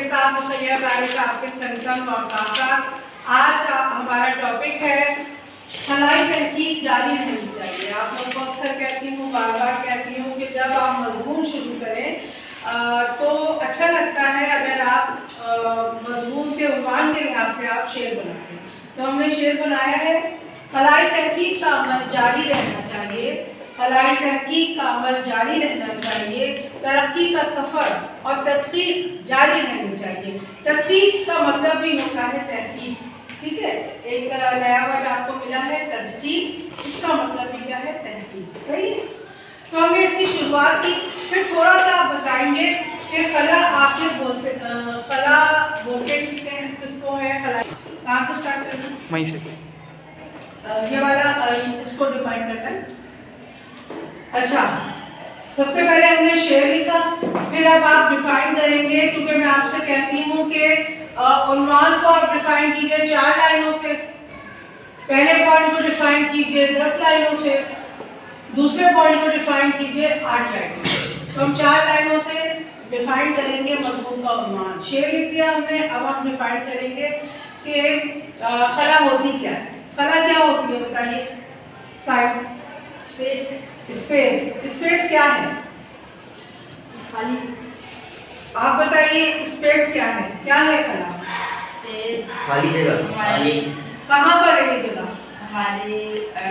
के साथ मुखैया तारीख आपके संगठन और साथ आज हमारा टॉपिक है खलाई तहकीक जारी रहनी चाहिए। आप लोग को अक्सर कहती हूँ, बार बार कहती हूँ कि जब आप मजमून शुरू करें तो अच्छा लगता है अगर आप मजमून के उन्वान के लिहाज से आप शेर बनाते हैं। तो हमने शेर बनाया है, खलाई तहकीक का अमल जारी रहना चाहिए, खलाई तहकीक का अमल जारी रहना चाहिए, तरक्की का सफ़र और तहकीक जारी रहनी चाहिए। तहकीक का मतलब भी होता है तहकीक, ठीक है। एक नया वर्ड आपको मिला है तहकीक, इसका मतलब भी क्या है? तहकीक, सही है। तो हमने इसकी शुरुआत की, फिर थोड़ा सा आप बताएंगे कि कला आखिर बोलते कला बोलते किसको है? खला कहाँ से स्टार्ट करना? वहीं से ये वाला इसको डिफाइन करना है। अच्छा, सबसे पहले हमने शेर लिखा, फिर अब आप डिफाइन करेंगे, क्योंकि मैं आपसे कहती हूँ कि उन्वान को आप डिफाइन कीजिए 4 लाइनों से, पहले पॉइंट को डिफाइन कीजिए 10 लाइनों से, दूसरे पॉइंट को डिफाइन कीजिए 8 लाइनों से। तो हम 4 लाइनों से डिफाइन करेंगे मजमून का उन्वान। शेर लिख दिया हमने, अब हम डिफाइन करेंगे कि खला होती क्या है। खला क्या होती है बताइए? Side space. स्पेस क्या है? खाली। आप बताइए स्पेस क्या है? क्या है खला? स्पेस खाली जगह। खाली कहाँ पर है ये जगह? हमारे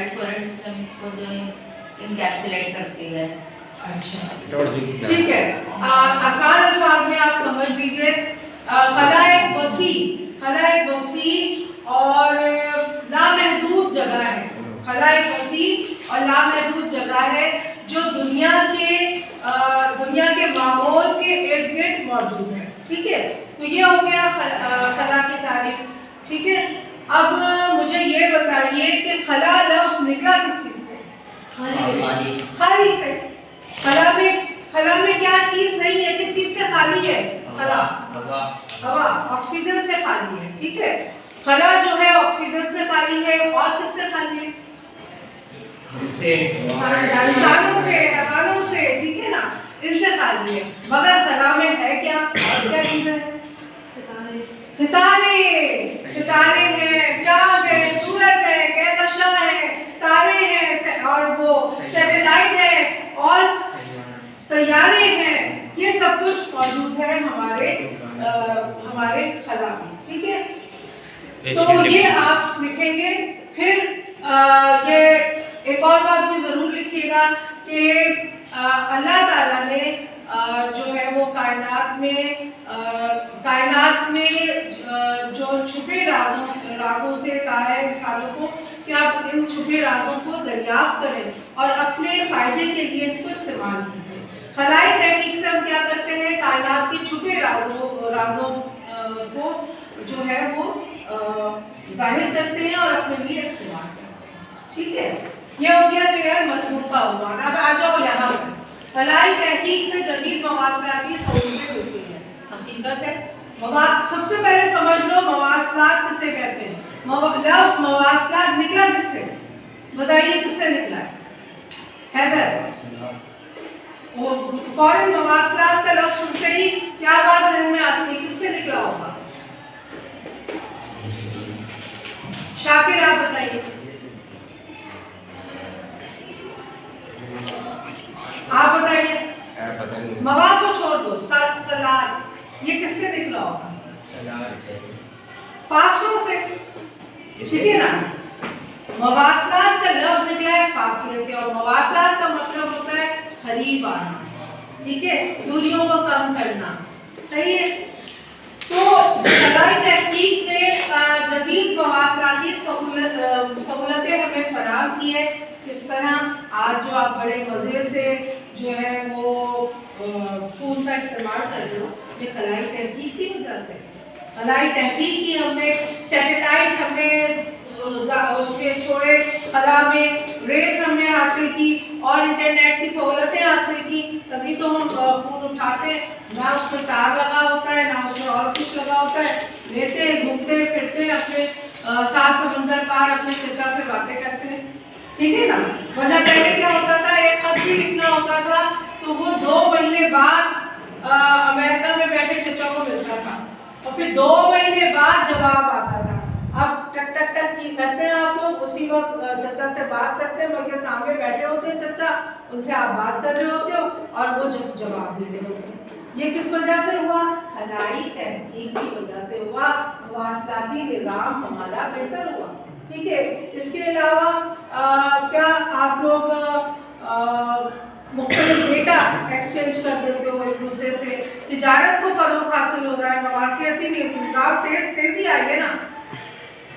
सोलर सिस्टम को जो इनकैप्सुलेट करती है। अच्छा, ठीक है। आसान अल्फाज में आप समझ लीजिए, खला एक वसी और लामहदूद जगह है। खला एक वसी और लामहदूद जगह है जो दुनिया के माहौल के इर्द गिर्द मौजूद है, ठीक है। तो ये हो गया खला की तारीफ, ठीक है। अब मुझे ये बताइए कि खला लफ्ज़ निकला किस चीज़ से? खाली से। खला में क्या चीज़ नहीं है? किस चीज़ से खाली है? खला हवा, ऑक्सीजन से खाली है, ठीक है। खला जो है ऑक्सीजन से खाली है और किससे खाली है? इंसानों से, हैवानों से, ठीक है ना, इनसे खाली है। मगर खला में है क्या? क्या चीज़ है? सितारे हैं, चाँद है, सूरज है, कहकशां है, तारे हैं और वो सैटेलाइट है और सैयारे हैं। ये सब कुछ मौजूद है हमारे खला में, ठीक है। तो ये आप लिखेंगे। फिर ये एक और बात भी ज़रूर लिखिएगा कि अल्लाह ताला ने जो है वो कायनात में जो छुपे राजों से कहा है इंसानों को कि आप इन छुपे राजों को दरियाफ्त करें और अपने फ़ायदे के लिए इसको इस्तेमाल कीजिए। खलाई तहकीक से हम क्या करते हैं? कायनात के छुपे राजों को जो है वो जाहिर करते हैं और अपने लिए इस्तेमाल करते हैं, ठीक है। ये हो गया क्लियर मजमून का उन्वान। अब आ जाओ यहाँ पर। खलाई तहकीक से जदीद मवासलाती सहूलतें होती हैं, हकीकत है। सबसे पहले समझ लो मवासलात किसे कहते हैं। लफ्ज़ मवासलात निकला किससे? बताइए किससे निकला है? हैदर, फौरन मवासलात का लफ्ज़ सुनते ही क्या बात ज़हन में आती है? किससे निकला होगा? शाकिर आप बताइए, आप बताइए। मवा को छोड़ दो, सलाद, ये किससे निकला होगा? फासलों से, ठीक है ना। मवासलात का लफ्ज़ निकला है फासले से और मवासलात का मतलब होता है करीब आना, ठीक है, दूरियों को कम करना, सही है। तो खलाई तहकीक ने जदीद मवासलाती सहूलतें हमें फराहम की है। किस तरह? आज जो आप बड़े मज़े से जो है वो फ़ोन का इस्तेमाल कर रहे हो, ये खलाई तहकीक की वजह से। खलाई तहकीक की हमने सैटेलाइट हमने उसके छोड़े, खला में रेस हमने हासिल की और इंटरनेट की सहूलतें हासिल की, तभी तो हम फ़ोन उठाते हैं। ना उसमें तार लगा होता है, ना उसमें और कुछ लगा होता है, लेते हैं, घूमते फिरते अपने सात समंदर पार अपने चचा से बातें करते हैं, ठीक है ना। वरना पहले क्या होता था? एक खत भी लिखना होता था तो वो 2 महीने बाद अमेरिका में बैठे चचा को मिलता था। और फिर 2 महीने बाद जवाब आता था। अब टक टक टक की करते हैं आप लोग, उसी वक्त चचा से बात करते हैं, बल्कि सामने बैठे होते हैं चचा, उनसे आप बात कर रहे होते हो और वो जवाब दे रहे होते हैं। ये किस वजह से हुआ? खलाई तहकीक की वजह से हुआ, मवासलाती निज़ाम हमारा बेहतर हुआ। ठीक है, इसके अलावा क्या आप लोग मुख्तलिफ डेटा एक्सचेंज कर देते हो एक दूसरे से, तिजारत को फरोग हासिल हो रहा है, मवासलाती निज़ाम तेज़ी आई है ना।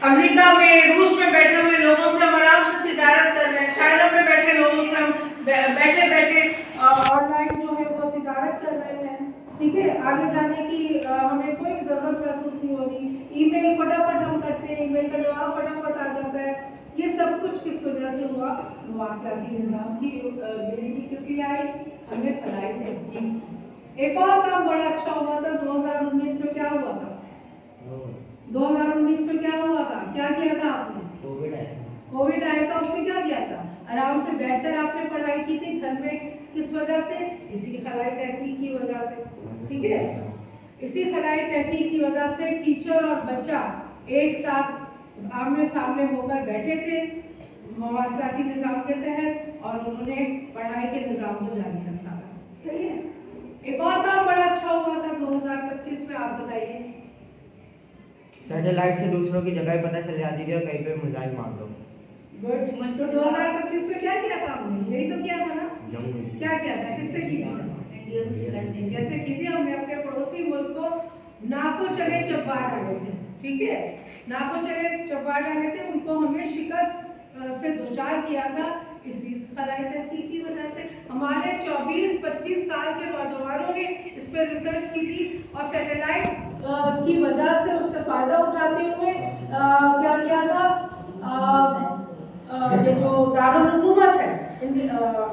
अमेरिका में, रूस में बैठे हुए लोगों से हम आराम से तिजारत कर रहे हैं, चाइना में बैठे लोगों से हम बैठे बैठे ऑनलाइन जो है वो तिजारत कर रहे हैं। ठीक है, आगे जाने की हमें कोई ज़रूरत महसूस नहीं हो रही। ईमेल फटाफट हम करते हैं, ईमेल का जवाब फटाफट आ जाता है। ये सब कुछ किस वजह से हुआ? मवासलाती निज़ाम की बेहतरी किस लिए आई? हमें फलाई तहकीक। एक और काम बड़ा अच्छा हुआ था 2019 में। क्या हुआ था 2019 में? क्या हुआ था? क्या किया था आपने? कोविड आया था, उसमें क्या किया था? आराम से बैठकर आपने पढ़ाई की थी घर में। किस वजह से? इसी खलाई तहकीक की वजह से। ठीक है, इसी खलाई तहकीक की वजह से टीचर और बच्चा एक साथ आमने सामने होकर बैठे थे मवासलाती निज़ाम के तहत, और उन्होंने पढ़ाई के निज़ाम को जारी रखा था। सही है। एक और काम बड़ा अच्छा हुआ था 2025 में, आप बताइए। सैटेलाइट से दूसरों की जगह पता चल जाती थी और कहीं पे मिसाइल मार दो। गुड। तो 2025 में क्या किया था हमने? यही तो किया था ना। क्या किया था? किससे की थी? जैसे की थी, हमने अपने पड़ोसी मुल्क को नाको चले चब्बार डाले थे। ठीक है, नाको चले चब्बार डाले थे, उनको हमने शिकस्त से दोचार किया था इसी खलाई तहकीक की वजह से। हमारे 24-25 साल के नौजवानों ने इस पर रिसर्च की थी और सैटेलाइट की वजह से उससे फायदा उठाते हुए क्या किया था? ये जो दारुल हुकूमत है,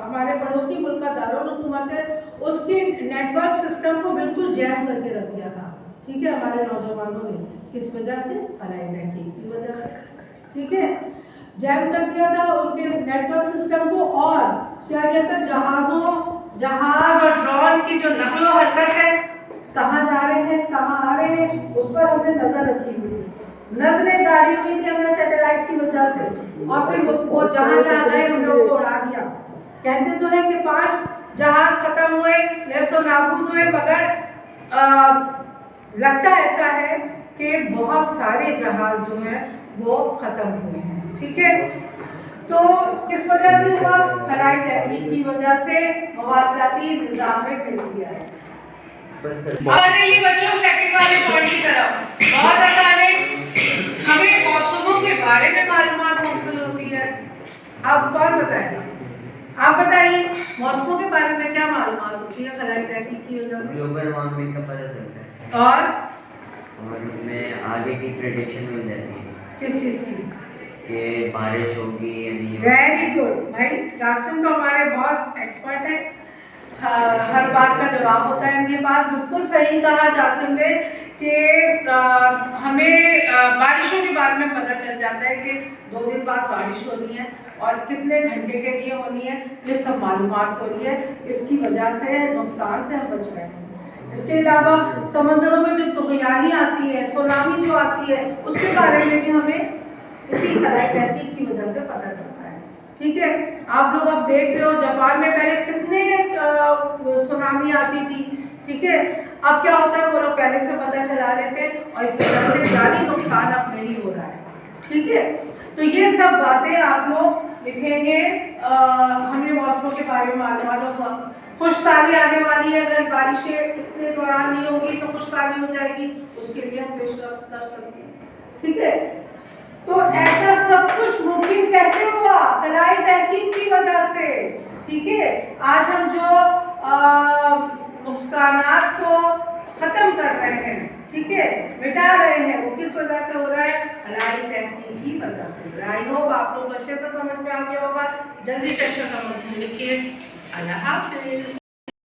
हमारे पड़ोसी मुल्क का दारुल हुकूमत है, उसके नेटवर्क सिस्टम को बिल्कुल जैम करके रख दिया था। ठीक है, हमारे नौजवानों ने। किस वजह से? खलाई तहकीक की वजह से। ठीक है, जैम कर दिया था उनके नेटवर्क सिस्टम को। और क्या किया था? जहाज और ड्रोन की जो नकलो हरकत है, कहाँ जा रहे हैं, कहाँ आ रहे हैं, उस पर हमने नजर रखी हुई थी। नजरें गाड़ी हुई थी हमने सैटेलाइट की वजह से, और फिर वो जहाँ जहाँ गए हमने उसको उड़ा दिया। कहते तो है कि 5 जहाज खत्म हुए, नेस्तो नाबूद हुए, मगर लगता ऐसा है कि बहुत सारे जहाज जो हैं वो खत्म हुए हैं। ठीक है, तो किस वजह से हुआ? खलाई तहकीक की वजह से मवासलाती निज़ाम में बेहतरी आई। आने ये बच्चों सेकंड वाले पॉइंट की तरफ। बहुत आसान है, हमें मौसमों के बारे में मालूमात हासिल होती है। अब कौन बताएगा? आप बताइए, मौसमों के बारे में क्या मालूमात होती है खलाई तहकीक की वजह से? ग्लोबल वार्मिंग का पता चलता है और उनमें आगे की प्रेडिक्शन मिल जाती है किस चीज़ की? कि बारिश होगी या नहीं होगी। वेरी गुड भाई, कासिम तो हमारे बहुत एक्सपर्ट है, हर बात का जवाब होता है इनके पास। बिल्कुल सही कहा जासिम ने कि हमें बारिशों के बारे में पता चल जाता है कि 2 दिन बाद बारिश होनी है और कितने घंटे के लिए होनी है, ये सब मालूमात हो रही है। इसकी वजह से नुकसान से हम बच रहे हैं। इसके अलावा समंदरों में जो तुगयानी आती है, सुनामी जो आती है, उसके बारे में भी हमें इसी खलाई तहकीक की वजह से पता चलता है। ठीक है, आप लोग अब देख रहे हो जापान में पहले कितने सुनामी आती थी। ठीक है, अब क्या होता है, वो लोग पहले से पता चला लेते हैं और इस वजह से जानी नुकसान अब नहीं हो रहा है। ठीक है, तो ये सब बातें आप लोग लिखेंगे। हमें मौसमों के बारे में मालूमात हो। खुशहाली आने वाली है, अगर बारिशें इतने दौरान नहीं होगी तो खुशहाली हो जाएगी, उसके लिए हम पेशरफ्त कर सकते हैं। ठीक है, तो ऐसा सब कुछ मुमकिन कैसे हुआ? खलाई तहकीक की वजह से। ठीक है, आज हम जो नुकसानात को खत्म कर रहे हैं, ठीक है, मिटा रहे हैं, वो किस वजह से हो रहा है? खलाई तहकीक की वजह से। आई होप आप लोग अच्छे से समझ में आ गया होगा। जल्दी से अच्छा समझ में लिखिए। अल्लाह हाफिज।